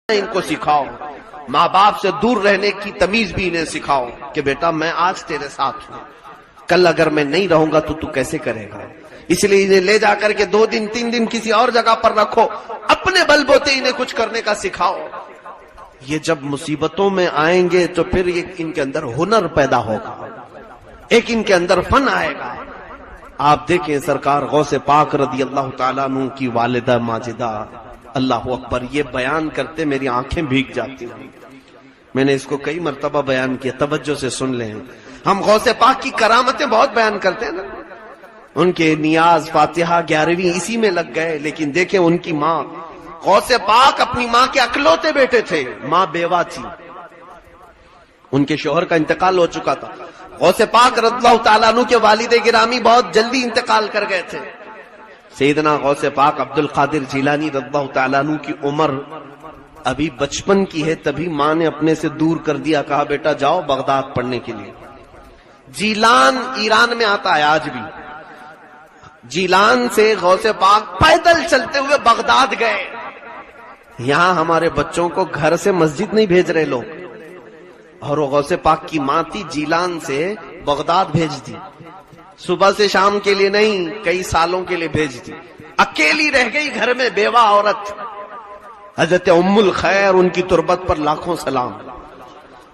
ان کو سکھاؤ، ماں باپ سے دور رہنے کی تمیز بھی انہیں سکھاؤ کہ بیٹا میں آج تیرے ساتھ ہوں، کل اگر میں نہیں رہوں گا تو کیسے کرے گا. اس لیے انہیں لے جا کر کے 2 دن 3 دن کسی اور جگہ پر رکھو، اپنے بل بوتے انہیں کچھ کرنے کا سکھاؤ. یہ جب مصیبتوں میں آئیں گے تو پھر ان کے اندر ہنر پیدا ہوگا، ایک ان کے اندر فن آئے گا. آپ دیکھیں سرکار غوث پاک رضی اللہ تعالیٰ عنہ کی والدہ ماجدہ، اللہ اکبر، یہ بیان کرتے میری آنکھیں بھیگ جاتی ہیں. میں نے اس کو کئی مرتبہ بیان کیا، توجہ سے سن لیں. ہم غوث پاک کی کرامتیں بہت بیان کرتے ہیں نا، ان کے نیاز فاتحہ 11ویں اسی میں لگ گئے. لیکن دیکھیں ان کی ماں، غوث پاک اپنی ماں کے اکلوتے بیٹے تھے، ماں بیوہ تھی، ان کے شوہر کا انتقال ہو چکا تھا. غوث پاک رضی اللہ تعالیٰ عنہ کے والد گرامی بہت جلدی انتقال کر گئے تھے. سیدنا غوث پاک عبد القادر جیلانی رضی اللہ تعالیٰ عنہ کی عمر ابھی بچپن کی ہے، تبھی ماں نے اپنے سے دور کر دیا، کہا بیٹا جاؤ بغداد پڑھنے کے لیے. جیلان ایران میں آتا ہے آج بھی. جیلان سے غوث پاک پیدل چلتے ہوئے بغداد گئے. یہاں ہمارے بچوں کو گھر سے مسجد نہیں بھیج رہے لوگ، اور وہ غوث پاک کی ماں تھی، جیلان سے بغداد بھیج دی. صبح سے شام کے لیے نہیں، کئی سالوں کے لیے بھیج دی. اکیلی رہ گئی گھر میں، بیوہ عورت. حضرت ام الخیر، ان کی تربت پر لاکھوں سلام.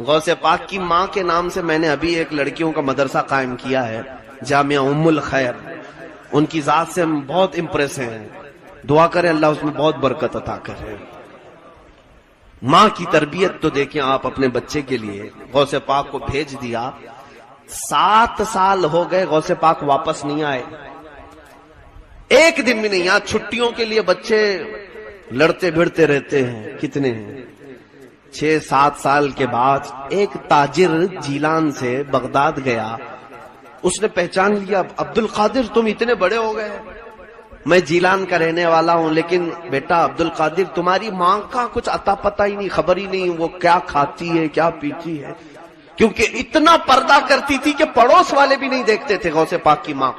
غوث پاک کی ماں کے نام سے میں نے ابھی ایک لڑکیوں کا مدرسہ قائم کیا ہے، جامعہ ام الخیر. ان کی ذات سے ہم بہت امپریس ہیں، دعا کریں اللہ اس میں بہت برکت عطا کرے. ماں کی تربیت تو دیکھیں آپ اپنے بچے کے لیے. غوث پاک کو بھیج دیا، 7 سال ہو گئے غوث پاک واپس نہیں آئے، ایک دن بھی نہیں. یہاں چھٹیوں کے لیے بچے لڑتے بھڑتے رہتے ہیں، کتنے ہیں. 6-7 سال کے بعد ایک تاجر جیلان سے بغداد گیا، اس نے پہچان لیا، عبد القادر تم اتنے بڑے ہو گئے، میں جیلان کا رہنے والا ہوں. لیکن بیٹا عبد القادر، تمہاری ماں کا کچھ عطا پتہ ہی نہیں، خبر ہی نہیں وہ کیا کھاتی ہے کیا پیتی ہے، کیونکہ اتنا پردہ کرتی تھی کہ پڑوس والے بھی نہیں دیکھتے تھے غوث پاک کی ماں.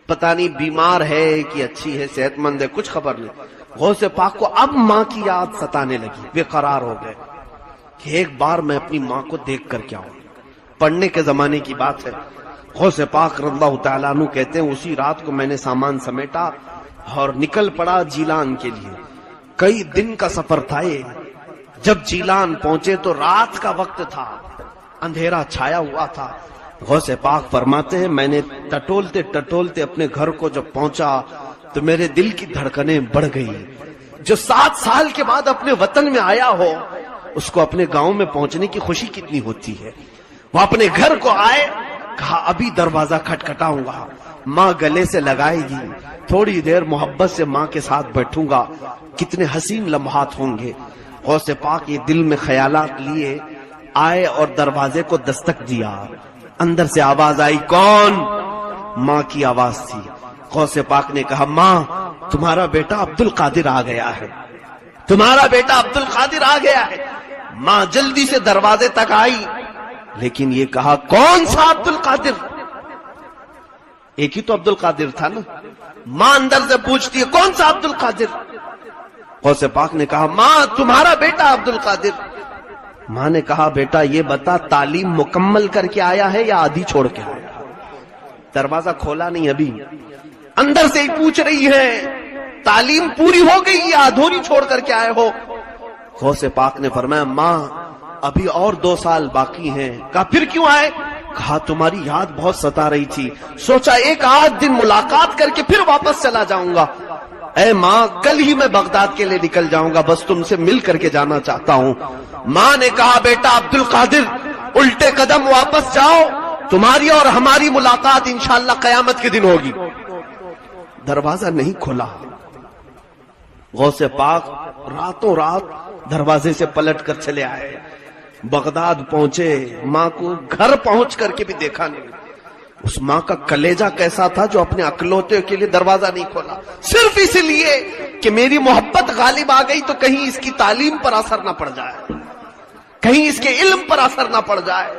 پتہ نہیں بیمار ہے کہ اچھی ہے صحت مند ہے، کچھ خبر نہیں. غوث پاک کو اب ماں کی یاد ستانے لگی، بے قرار ہو گئے کہ ایک بار میں اپنی ماں کو دیکھ کر کے آؤں. پڑھنے کے زمانے کی بات ہے. غوث پاک رضی اللہ تعالیٰ عنہ کہتے ہیں اسی رات کو میں نے سامان سمیٹا اور نکل پڑا جیلان کے لیے. کئی دن کا سفر تھا یہ. جب جیلان پہنچے تو رات کا وقت تھا، اندھیرا چھایا ہوا تھا. غوث پاک فرماتے ہیں میں نے ٹٹولتے ٹٹولتے اپنے گھر کو جب پہنچا تو میرے دل کی دھڑکنیں بڑھ گئی. جو 7 سال کے بعد اپنے وطن میں آیا ہو، اس کو اپنے گاؤں میں پہنچنے کی خوشی کتنی ہوتی ہے. وہ اپنے گھر کو آئے، کہا ابھی دروازہ کھٹکھٹاؤں گا، ماں گلے سے لگائے گی، تھوڑی دیر محبت سے ماں کے ساتھ بیٹھوں گا، کتنے حسین لمحات ہوں گے. غوث پاک یہ دل میں خیالات لیے آئے اور دروازے کو دستک دیا. اندر سے آواز آئی، کون؟ ماں کی آواز تھی. غوث پاک نے کہا ماں تمہارا بیٹا عبد القادر آ گیا ہے، تمہارا بیٹا عبد القادر آ گیا ہے. ماں جلدی سے دروازے تک آئی، لیکن یہ کہا کون سا عبد القادر؟ ایک ہی تو عبد القادر تھا نا. ماں اندر سے پوچھتی ہے کون سا عبد القادر؟ غوث پاک نے کہا ماں تمہارا بیٹا عبد القادر. ماں نے کہا بیٹا یہ بتا تعلیم مکمل کر کے آیا ہے یا آدھی چھوڑ کے آیا؟ دروازہ کھولا نہیں ابھی، اندر سے ہی پوچھ رہی ہے تعلیم پوری ہو گئی یا ادھوری چھوڑ کر کے آئے ہو؟ غوث پاک نے فرمایا ماں ابھی اور 2 سال باقی ہیں. کہا پھر کیوں آئے؟ کہا تمہاری یاد بہت ستا رہی تھی، سوچا ایک آدھ دن ملاقات کر کے پھر واپس چلا جاؤں گا. اے ماں کل ہی میں بغداد کے لیے نکل جاؤں گا، بس تم سے مل کر کے جانا چاہتا ہوں. ماں نے کہا بیٹا عبد القادر الٹے قدم واپس جاؤ، تمہاری اور ہماری ملاقات انشاءاللہ قیامت کے دن ہوگی. دروازہ نہیں کھلا. غوث پاک راتوں رات دروازے سے پلٹ کر چلے آئے. بغداد پہنچے، ماں کو گھر پہنچ کر کے بھی دیکھا نہیں. اس ماں کا کلیجہ کیسا تھا جو اپنے اکلوتے کے لیے دروازہ نہیں کھولا، صرف اس لیے کہ میری محبت غالب آ گئی تو کہیں اس کی تعلیم پر اثر نہ پڑ جائے، کہیں اس کے علم پر اثر نہ پڑ جائے.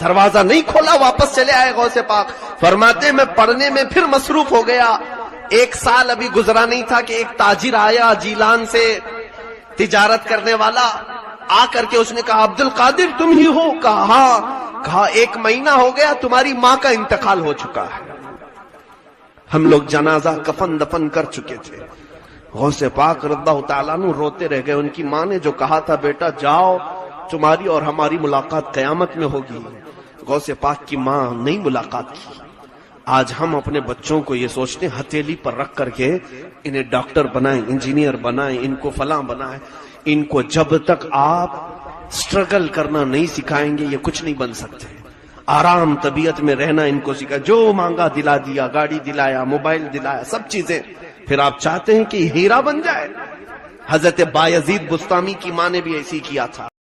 دروازہ نہیں کھولا، واپس چلے آئے. غوث پاک فرماتے میں پڑھنے میں پھر مصروف ہو گیا. 1 سال ابھی گزرا نہیں تھا کہ ایک تاجر آیا جیلان سے، تجارت کرنے والا آ کر کے اس نے کہا عبد القادر تم ہی ہو؟ کہا ہاں۔ کہا 1 مہینہ ہو گیا تمہاری ماں کا انتقال ہو چکا ہے، ہم لوگ جنازہ کفن دفن کر چکے تھے۔ غوث پاک رضی اللہ تعالیٰ عنہ روتے رہ گئے، ان کی ماں نے جو کہا تھا بیٹا جاؤ تمہاری اور ہماری ملاقات قیامت میں ہوگی، غوث پاک کی ماں نہیں ملاقات کی۔ آج ہم اپنے بچوں کو یہ سوچتے ہیں ہتھیلی پر رکھ کر کے انہیں ڈاکٹر بنائیں، انجینئر بنائیں، ان کو فلاں بنائیں۔ ان کو جب تک آپ سٹرگل کرنا نہیں سکھائیں گے یہ کچھ نہیں بن سکتے۔ آرام طبیعت میں رہنا ان کو سکھا، جو مانگا دلا دیا، گاڑی دلایا، موبائل دلایا، سب چیزیں، پھر آپ چاہتے ہیں کہ ہیرا بن جائے۔ حضرت بایزید بستامی کی ماں نے بھی ایسی کیا تھا۔